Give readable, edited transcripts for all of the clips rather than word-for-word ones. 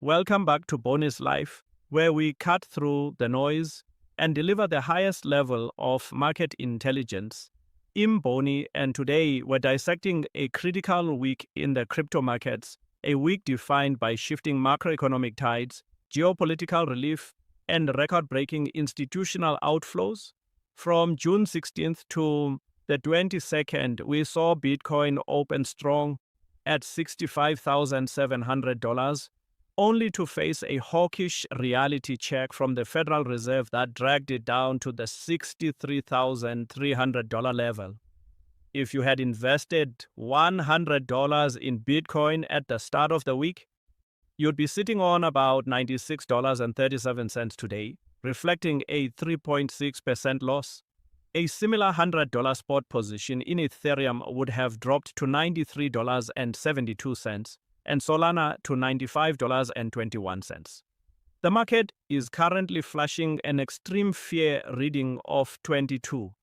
Welcome back to Boni's Life, where we cut through the noise and deliver the highest level of market intelligence. I'm Boni, and today we're dissecting a critical week in the crypto markets, a week defined by shifting macroeconomic tides, geopolitical relief, and record-breaking institutional outflows. From June 16th to the 22nd, we saw Bitcoin open strong at $65,700, only to face a hawkish reality check from the Federal Reserve that dragged it down to the $63,300 level. If you had invested $100 in Bitcoin at the start of the week, you'd be sitting on about $96.37 today, reflecting a 3.6% loss. A similar $100 spot position in Ethereum would have dropped to $93.72 and Solana to $95.21. The market is currently flashing an extreme fear reading of 22,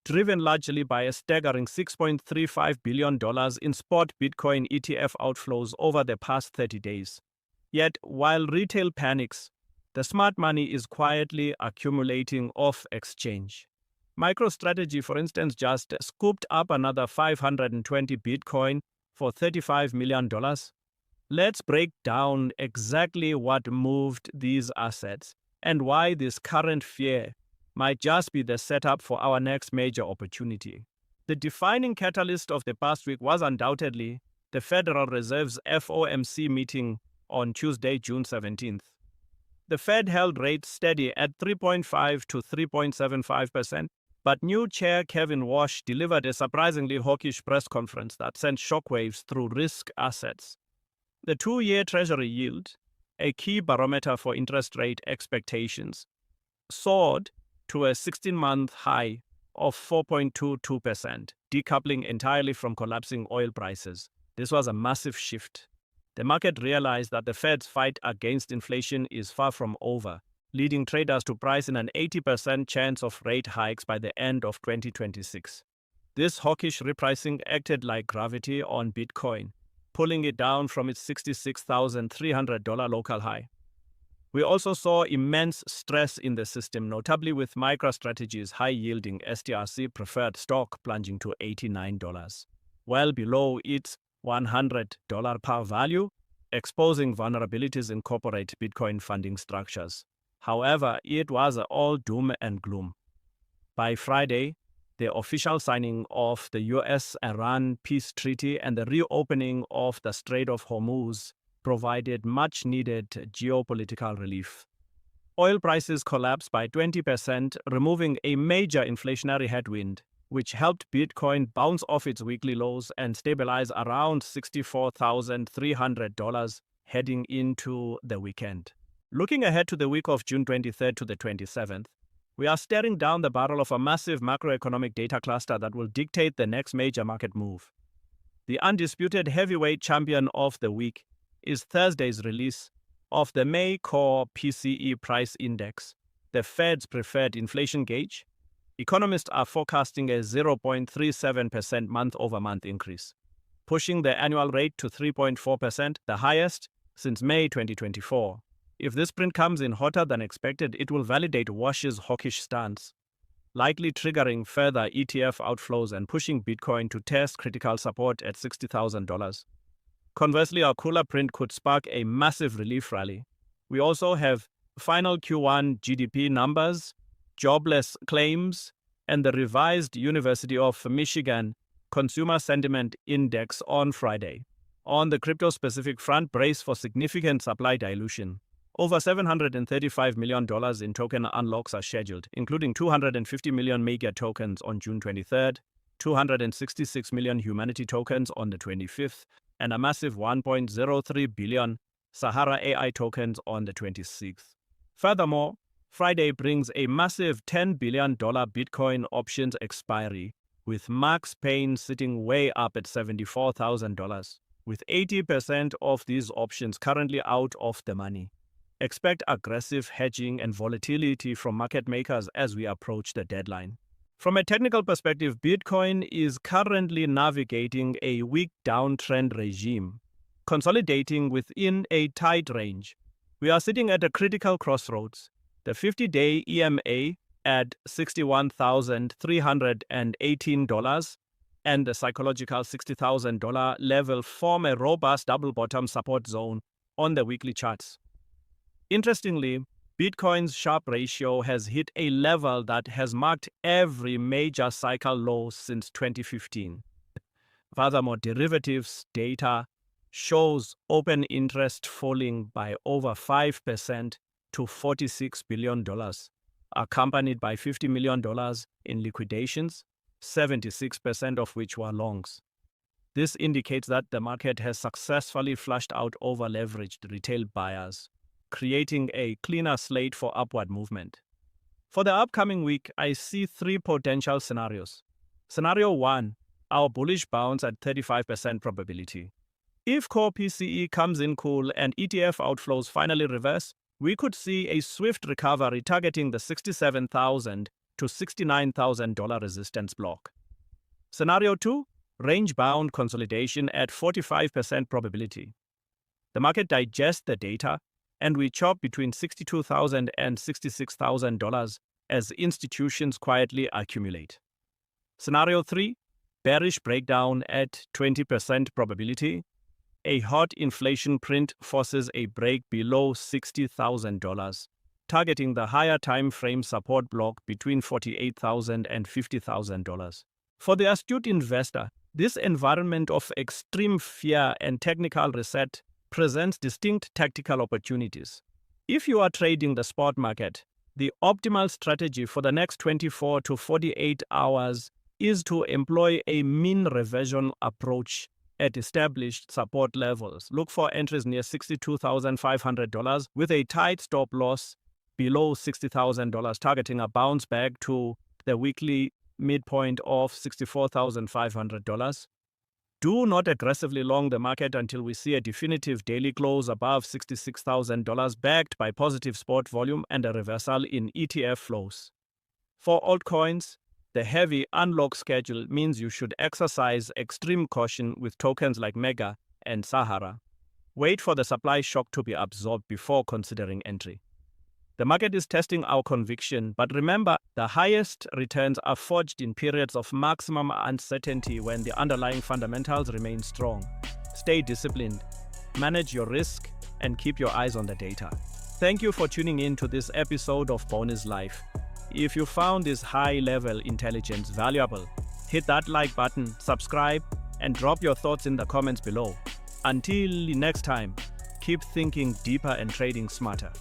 driven largely by a staggering $6.35 billion in spot Bitcoin ETF outflows over the past 30 days. Yet, while retail panics, the smart money is quietly accumulating off exchange. MicroStrategy, for instance, just scooped up another 520 Bitcoin for $35 million. Let's break down exactly what moved these assets and why this current fear might just be the setup for our next major opportunity. The defining catalyst of the past week was undoubtedly the Federal Reserve's FOMC meeting on Tuesday, June 17th. The Fed held rates steady at 3.5 to 3.75%, but new chair Kevin Walsh delivered a surprisingly hawkish press conference that sent shockwaves through risk assets. The two-year Treasury yield, a key barometer for interest rate expectations, soared to a 16-month high of 4.22%, decoupling entirely from collapsing oil prices. This was a massive shift. The market realized that the Fed's fight against inflation is far from over, leading traders to price in an 80% chance of rate hikes by the end of 2026. This hawkish repricing acted like gravity on Bitcoin, pulling it down from its $66,300 local high. We also saw immense stress in the system, notably with MicroStrategy's high-yielding SDRC preferred stock plunging to $89, well below its $100 par value, exposing vulnerabilities in corporate Bitcoin funding structures. However, it was all doom and gloom. By Friday, the official signing of the US-Iran peace treaty and the reopening of the Strait of Hormuz provided much-needed geopolitical relief. Oil prices collapsed by 20%, removing a major inflationary headwind, which helped Bitcoin bounce off its weekly lows and stabilize around $64,300 heading into the weekend. Looking ahead to the week of June 23rd to the 27th, we are staring down the barrel of a massive macroeconomic data cluster that will dictate the next major market move. The undisputed heavyweight champion of the week is Thursday's release of the May Core PCE price index, the Fed's preferred inflation gauge. Economists are forecasting a 0.37% month-over-month increase, pushing the annual rate to 3.4%, the highest since May 2024. If this print comes in hotter than expected, it will validate Wash's hawkish stance, likely triggering further ETF outflows and pushing Bitcoin to test critical support at $60,000. Conversely, a cooler print could spark a massive relief rally. We also have final Q1 GDP numbers, jobless claims, and the revised University of Michigan Consumer Sentiment Index on Friday. On the crypto-specific front, brace for significant supply dilution. Over $735 million in token unlocks are scheduled, including 250 million Mega tokens on June 23rd, 266 million Humanity tokens on the 25th, and a massive 1.03 billion Sahara AI tokens on the 26th. Furthermore, Friday brings a massive $10 billion Bitcoin options expiry, with max pain sitting way up at $74,000, with 80% of these options currently out of the money. Expect aggressive hedging and volatility from market makers as we approach the deadline. From a technical perspective, Bitcoin is currently navigating a weak downtrend regime. consolidating within a tight range. We are sitting at a critical crossroads. The 50-day EMA at $61,318 and the psychological $60,000 level form a robust double-bottom support zone on the weekly charts. Interestingly, Bitcoin's Sharpe ratio has hit a level that has marked every major cycle low since 2015. Furthermore, derivatives data shows open interest falling by over 5% to $46 billion, accompanied by $50 million in liquidations, 76% of which were longs. This indicates that the market has successfully flushed out over-leveraged retail buyers, creating a cleaner slate for upward movement. For the upcoming week, I see three potential scenarios. Scenario 1, our bullish bounce at 35% probability. If Core PCE comes in cool and ETF outflows finally reverse, we could see a swift recovery targeting the $67,000 to $69,000 resistance block. Scenario 2, range-bound consolidation at 45% probability. The market digests the data, and we chop between $62,000 and $66,000 as institutions quietly accumulate. Scenario 3, bearish breakdown at 20% probability. A hot inflation print forces a break below $60,000, targeting the higher time frame support block between $48,000 and $50,000. For the astute investor, this environment of extreme fear and technical reset presents distinct tactical opportunities. If you are trading the spot market, the optimal strategy for the next 24 to 48 hours is to employ a mean-reversion approach at established support levels. Look for entries near $62,500 with a tight stop loss below $60,000, targeting a bounce back to the weekly midpoint of $64,500. Do not aggressively long the market until we see a definitive daily close above $66,000 backed by positive spot volume and a reversal in ETF flows. For altcoins, the heavy unlock schedule means you should exercise extreme caution with tokens like Mega and Sahara. Wait for the supply shock to be absorbed before considering entry. The market is testing our conviction, but remember, the highest returns are forged in periods of maximum uncertainty when the underlying fundamentals remain strong. Stay disciplined, manage your risk, and keep your eyes on the data. Thank you for tuning in to this episode of Boni's Life. If you found this high-level intelligence valuable, hit that like button, subscribe, and drop your thoughts in the comments below. Until next time, keep thinking deeper and trading smarter.